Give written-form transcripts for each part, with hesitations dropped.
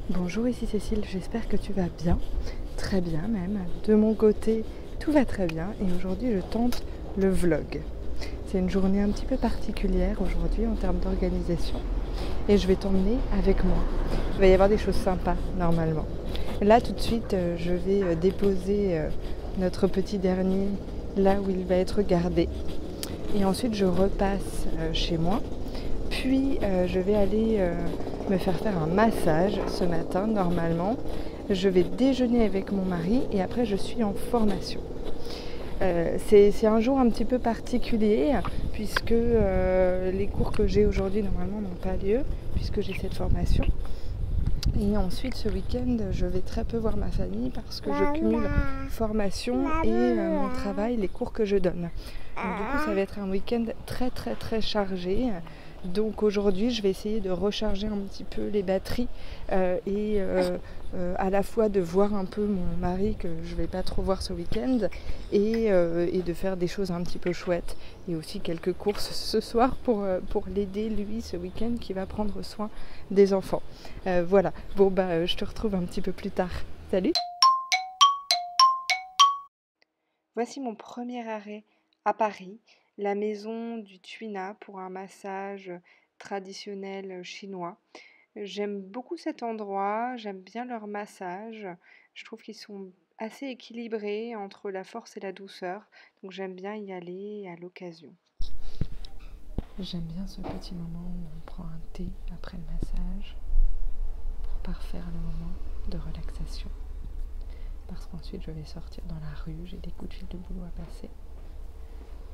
Bonjour, ici Cécile, j'espère que tu vas bien, très bien même. De mon côté, tout va très bien et aujourd'hui je tente le vlog. C'est une journée un petit peu particulière aujourd'hui en termes d'organisation et je vais t'emmener avec moi. Il va y avoir des choses sympas normalement. Là tout de suite, je vais déposer notre petit dernier là où il va être gardé et ensuite je repasse chez moi. Puis je vais aller me faire un massage ce matin normalement. Je vais déjeuner avec mon mari et après je suis en formation. C'est un jour un petit peu particulier puisque les cours que j'ai aujourd'hui normalement n'ont pas lieu puisque j'ai cette formation. Et ensuite ce week-end je vais très peu voir ma famille parce que je cumule formation et mon travail, les cours que je donne. Donc du coup ça va être un week-end très chargé. Donc aujourd'hui je vais essayer de recharger un petit peu les batteries et à la fois de voir un peu mon mari que je ne vais pas trop voir ce week-end et de faire des choses un petit peu chouettes et aussi quelques courses ce soir pour l'aider lui ce week-end qui va prendre soin des enfants. Voilà, bon je te retrouve un petit peu plus tard. Salut! Voici mon premier arrêt à Paris, la maison du Tuina pour un massage traditionnel chinois. J'aime beaucoup cet endroit, j'aime bien leur massage. Je trouve qu'ils sont assez équilibrés entre la force et la douceur, donc j'aime bien y aller à l'occasion. J'aime bien ce petit moment où on prend un thé après le massage pour parfaire le moment de relaxation. Parce qu'ensuite je vais sortir dans la rue, j'ai des coups de fil de boulot à passer.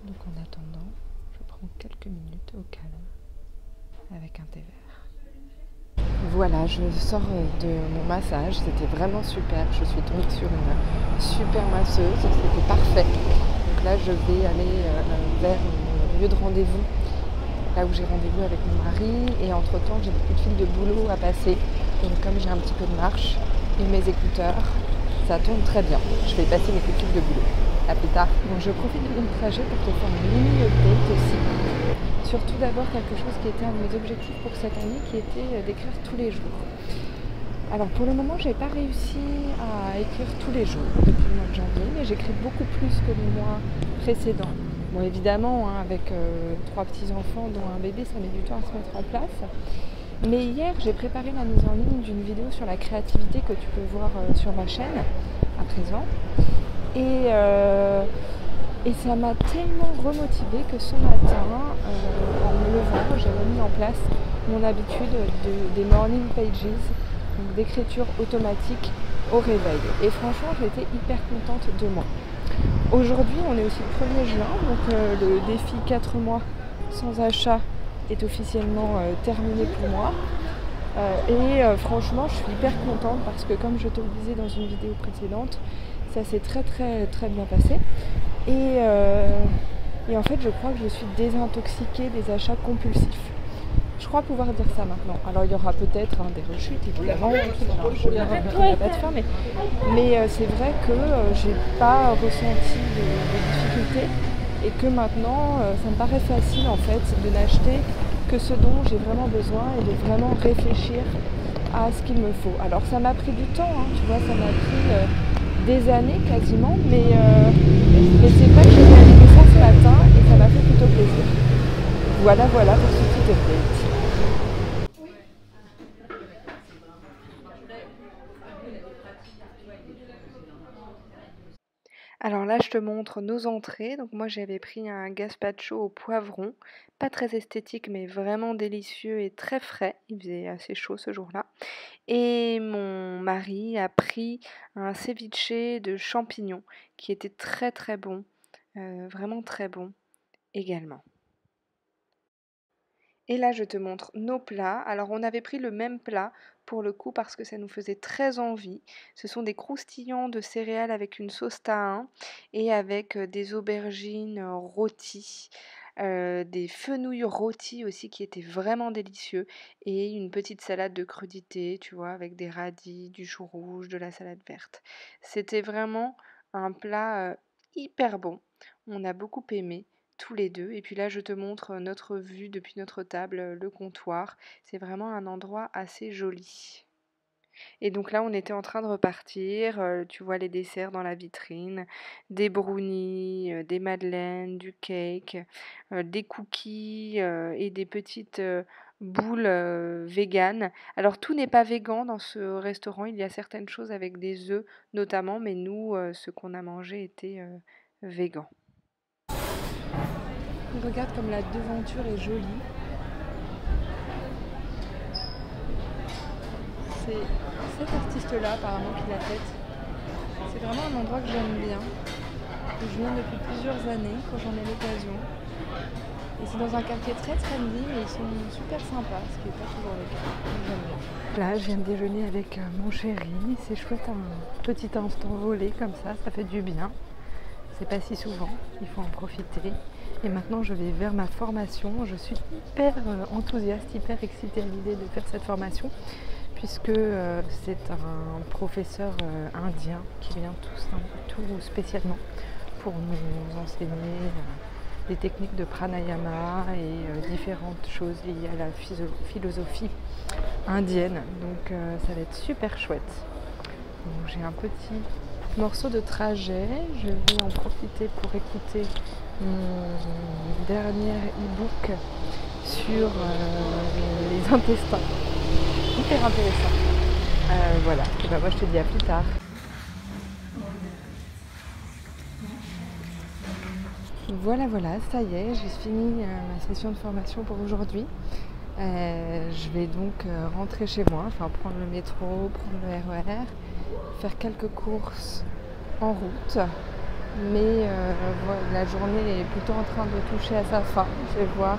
Donc en attendant, je prends quelques minutes au calme avec un thé vert. Voilà, je sors de mon massage, c'était vraiment super. Je suis tombée sur une super masseuse, c'était parfait. Donc là, je vais aller vers mon lieu de rendez-vous, là où j'ai rendez-vous avec mon mari. Et entre-temps, j'ai des coups de fil de boulot à passer. Donc comme j'ai un petit peu de marche et mes écouteurs, ça tourne très bien. Je vais passer mes coups de fil de boulot. À plus tard. Bon, je profite de mon trajet pour te faire une mini update aussi. Surtout d'abord quelque chose qui était un de mes objectifs pour cette année, qui était d'écrire tous les jours. Alors pour le moment, j'ai pas réussi à écrire tous les jours depuis le mois de janvier, mais j'écris beaucoup plus que les mois précédents. Bon, évidemment, avec 3 petits-enfants dont un bébé, ça met du temps à se mettre en place. Mais hier, j'ai préparé la mise en ligne d'une vidéo sur la créativité que tu peux voir sur ma chaîne à présent. Et ça m'a tellement remotivée que ce matin, en me levant, j'ai remis en place mon habitude des morning pages, donc d'écriture automatique au réveil. Et franchement, j'étais hyper contente de moi. Aujourd'hui, on est aussi le 1er juin, donc le défi 4 mois sans achat est officiellement terminé pour moi. Franchement, je suis hyper contente parce que comme je te le disais dans une vidéo précédente, ça s'est très bien passé. Et en fait, je crois que je suis désintoxiquée des achats compulsifs. Je crois pouvoir dire ça maintenant. Alors, il y aura peut-être des rechutes, évidemment, je ne pas de fin, mais c'est vrai que j'ai pas ressenti de difficultés et que maintenant, ça me paraît facile en fait de n'acheter que ce dont j'ai vraiment besoin et de vraiment réfléchir à ce qu'il me faut. Alors, ça m'a pris du temps, hein, tu vois, ça m'a pris des années quasiment, mais c'est vrai que j'ai réalisé ça ce matin et ça m'a fait plutôt plaisir. Voilà pour ce petit update. Alors là, je te montre nos entrées. Donc moi, j'avais pris un gazpacho au poivron, pas très esthétique, mais vraiment délicieux et très frais. Il faisait assez chaud ce jour-là. Et mon mari a pris un ceviche de champignons qui était très bon, vraiment très bon également. Et là, je te montre nos plats. Alors, on avait pris le même plat pour le coup parce que ça nous faisait très envie. Ce sont des croustillants de céréales avec une sauce tahin et avec des aubergines rôties, des fenouils rôtis aussi qui étaient vraiment délicieux et une petite salade de crudité, tu vois, avec des radis, du chou rouge, de la salade verte. C'était vraiment un plat hyper bon. On a beaucoup aimé tous les deux. Et puis là, je te montre notre vue depuis notre table, le comptoir. C'est vraiment un endroit assez joli. Et donc là, on était en train de repartir. Tu vois les desserts dans la vitrine, des brownies, des madeleines, du cake, des cookies et des petites boules véganes. Alors tout n'est pas végan dans ce restaurant. Il y a certaines choses avec des œufs notamment, mais nous, ce qu'on a mangé était végan. Regarde comme la devanture est jolie. C'est cet artiste-là apparemment qui l'a faite. C'est vraiment un endroit que j'aime bien. Où je viens depuis plusieurs années quand j'en ai l'occasion. Et c'est dans un quartier très trendy, mais ils sont super sympas, ce qui n'est pas toujours le cas. Donc j'aime bien. Là, je viens de déjeuner avec mon chéri. C'est chouette, un petit instant volé comme ça fait du bien. C'est pas si souvent, il faut en profiter. Et maintenant, je vais vers ma formation. Je suis hyper enthousiaste, hyper excitée à l'idée de faire cette formation, puisque c'est un professeur indien qui vient tout spécialement pour nous enseigner des techniques de pranayama et différentes choses liées à la philosophie indienne. Donc ça va être super chouette. Donc, j'ai un petit morceau de trajet. Je vais en profiter pour écouter mon dernier e-book sur les intestins. Hyper intéressant. Voilà, et ben moi je te dis à plus tard. Voilà, ça y est, j'ai fini ma session de formation pour aujourd'hui. Je vais donc rentrer chez moi, enfin prendre le métro, prendre le RER, faire quelques courses en route. Mais voilà, la journée est plutôt en train de toucher à sa fin. Je vais voir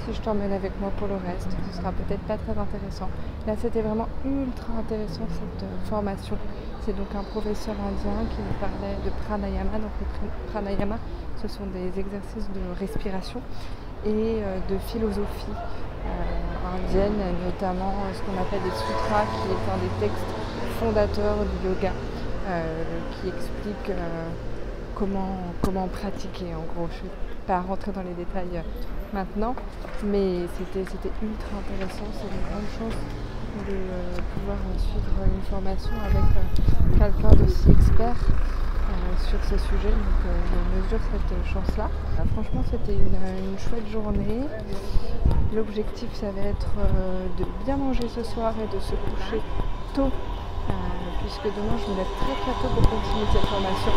si je t'emmène avec moi pour le reste. Ce sera peut-être pas très intéressant. Là, c'était vraiment ultra intéressant cette formation. C'est donc un professeur indien qui nous parlait de pranayama. Donc le pranayama, ce sont des exercices de respiration et de philosophie indienne, notamment ce qu'on appelle des sutras, qui est un des textes fondateurs du yoga, qui explique comment pratiquer. En gros, je ne vais pas rentrer dans les détails maintenant, mais c'était ultra intéressant. C'est une grande chance de pouvoir suivre une formation avec quelqu'un d'aussi expert sur ce sujet, donc je mesure cette chance-là. Franchement, c'était une chouette journée. L'objectif, ça va être de bien manger ce soir et de se coucher tôt, puisque demain je me lève très tôt pour continuer cette formation.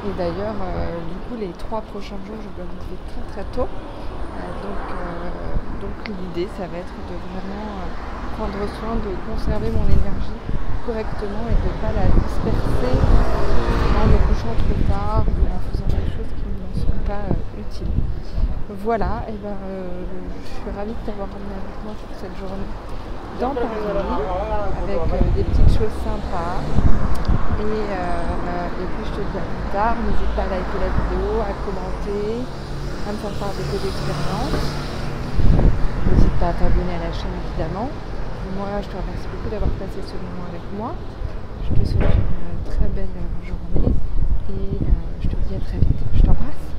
Et d'ailleurs, du coup, les 3 prochains jours, je dois me lever très tôt. Donc l'idée, ça va être de vraiment prendre soin de conserver mon énergie correctement et de ne pas la disperser en me couchant trop tard ou en faisant des choses qui ne sont pas utiles. Voilà, et je suis ravie de t'avoir emmené avec moi pour cette journée dans Paris, avec des petites choses sympas. Et puis je te dis à plus tard. N'hésite pas à liker la vidéo, à commenter, à me faire part de tes expériences. N'hésite pas à t'abonner à la chaîne évidemment. Moi, je te remercie beaucoup d'avoir passé ce moment avec moi. Je te souhaite une très belle journée et je te dis à très vite. Je t'embrasse.